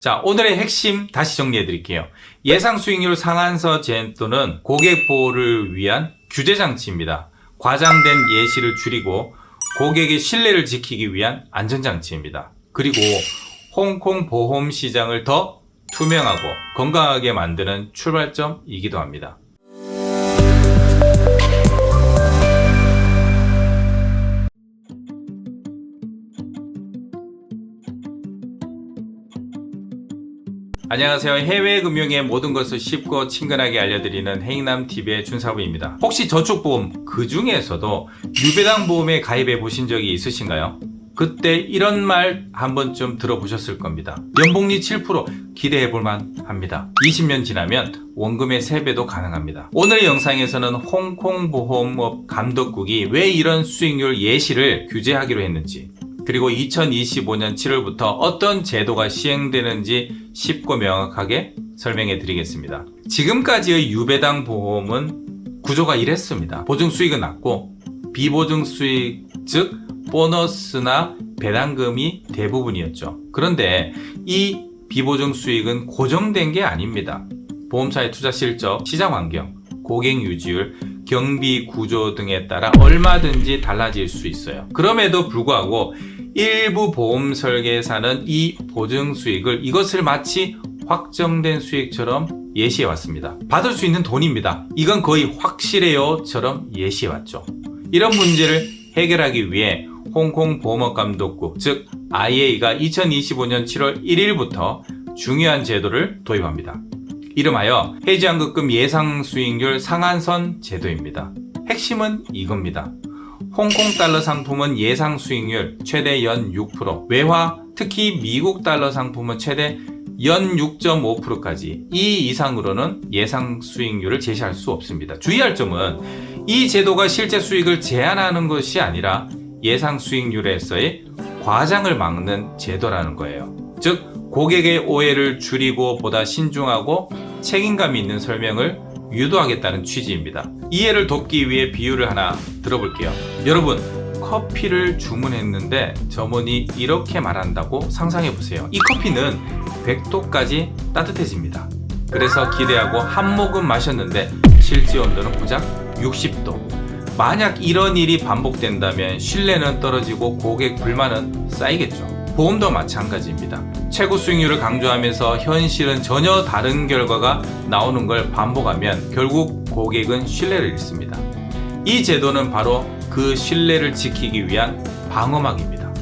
자, 오늘의 핵심 다시 정리해 드릴게요. 예상 수익률 상한서 제도는 고객 보호를 위한 규제 장치입니다. 과장된 예시를 줄이고 고객의 신뢰를 지키기 위한 안전장치입니다. 그리고 홍콩 보험 시장을 더 투명하고 건강하게 만드는 출발점이기도 합니다. 안녕하세요. 해외 금융의 모든 것을 쉽고 친근하게 알려드리는 행남TV의 준사부입니다. 혹시 저축보험 그 중에서도 유배당 보험에 가입해 보신 적이 있으신가요? 그때 이런 말 한 번쯤 들어보셨을 겁니다. 연복리 7% 기대해 볼만 합니다. 20년 지나면 원금의 3배도 가능합니다. 오늘 영상에서는 홍콩 보험업 감독국이 왜 이런 수익률 예시를 규제하기로 했는지, 그리고 2025년 7월부터 어떤 제도가 시행되는지 쉽고 명확하게 설명해 드리겠습니다. 지금까지의 유배당 보험은 구조가 이랬습니다. 보증 수익은 낮고 비보증 수익, 즉 보너스나 배당금이 대부분이었죠. 그런데 이 비보증 수익은 고정된 게 아닙니다. 보험사의 투자 실적, 시장 환경, 고객 유지율, 경비 구조 등에 따라 얼마든지 달라질 수 있어요. 그럼에도 불구하고 일부 보험 설계사는 이 보증 수익을 이것을 마치 확정된 수익처럼 예시해 왔습니다. 받을 수 있는 돈입니다. 이건 거의 확실해요처럼 예시해 왔죠. 이런 문제를 해결하기 위해 홍콩 보험업 감독국, 즉 IA가 2025년 7월 1일부터 중요한 제도를 도입합니다. 이름하여 해지환급금 예상 수익률 상한선 제도입니다. 핵심은 이겁니다. 홍콩 달러 상품은 예상 수익률 최대 연 6%, 외화, 특히 미국 달러 상품은 최대 연 6.5%까지 이 이상으로는 예상 수익률을 제시할 수 없습니다. 주의할 점은 이 제도가 실제 수익을 제한하는 것이 아니라 예상 수익률에서의 과장을 막는 제도라는 거예요. 즉 고객의 오해를 줄이고 보다 신중하고 책임감 있는 설명을 유도하겠다는 취지입니다. 이해를 돕기 위해 비유를 하나 들어볼게요. 여러분, 커피를 주문했는데 점원이 이렇게 말한다고 상상해보세요. 이 커피는 100도까지 따뜻해집니다. 그래서 기대하고 한 모금 마셨는데 실제 온도는 고작 60도. 만약 이런 일이 반복된다면 신뢰는 떨어지고 고객 불만은 쌓이겠죠. 보험도 마찬가지입니다. 최고 수익률을 강조하면서 현실은 전혀 다른 결과가 나오는 걸 반복하면 결국 고객은 신뢰를 잃습니다. 이 제도는 바로 그 신뢰를 지키기 위한 방어막입니다.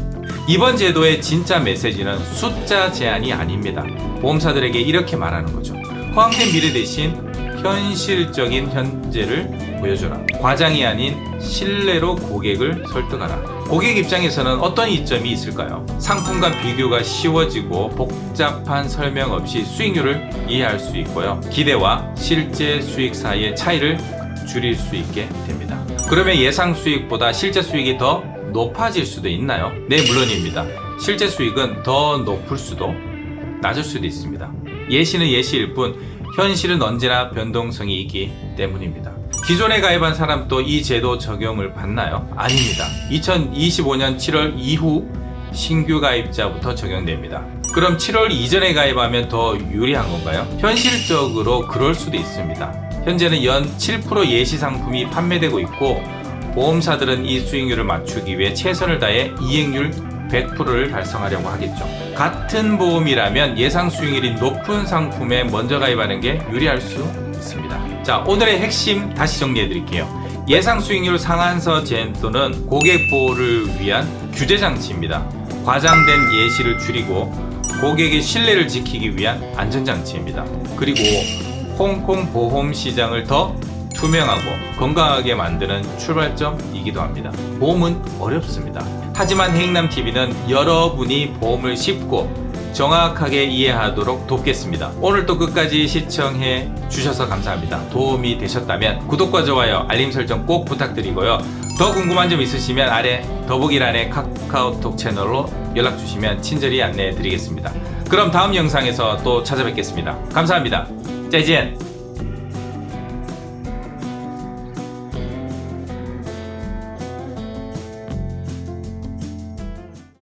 이번 제도의 진짜 메시지는 숫자 제한이 아닙니다. 보험사들에게 이렇게 말하는 거죠. 허황된 미래 대신 현실적인 현재를 보여줘라. 과장이 아닌 신뢰로 고객을 설득하라. 고객 입장에서는 어떤 이점이 있을까요? 상품과 비교가 쉬워지고 복잡한 설명 없이 수익률을 이해할 수 있고요. 기대와 실제 수익 사이의 차이를 줄일 수 있게 됩니다. 그러면 예상 수익보다 실제 수익이 더 높아질 수도 있나요? 네, 물론입니다. 실제 수익은 더 높을 수도 낮을 수도 있습니다. 예시는 예시일 뿐 현실은 언제나 변동성이 있기 때문입니다. 기존에 가입한 사람도 이 제도 적용을 받나요? 아닙니다. 2025년 7월 이후 신규 가입자부터 적용됩니다. 그럼 7월 이전에 가입하면 더 유리한 건가요? 현실적으로 그럴 수도 있습니다. 현재는 연 7% 예시 상품이 판매되고 있고 보험사들은 이 수익률을 맞추기 위해 최선을 다해 이행률 100%를 달성하려고 하겠죠. 같은 보험이라면 예상 수익률이 높은 상품에 먼저 가입하는 게 유리할 수 있습니다. 자, 오늘의 핵심 다시 정리해 드릴게요. 예상 수익률 상한서 제도는 고객 보호를 위한 규제 장치입니다. 과장된 예시를 줄이고 고객의 신뢰를 지키기 위한 안전장치입니다. 그리고 홍콩 보험 시장을 더 투명하고 건강하게 만드는 출발점이기도 합니다. 보험은 어렵습니다. 하지만 행남TV는 여러분이 보험을 쉽고 정확하게 이해하도록 돕겠습니다. 오늘도 끝까지 시청해 주셔서 감사합니다. 도움이 되셨다면 구독과 좋아요, 알림 설정 꼭 부탁드리고요. 더 궁금한 점 있으시면 아래 더보기란의 카카오톡 채널로 연락 주시면 친절히 안내해 드리겠습니다. 그럼 다음 영상에서 또 찾아뵙겠습니다. 감사합니다. 再见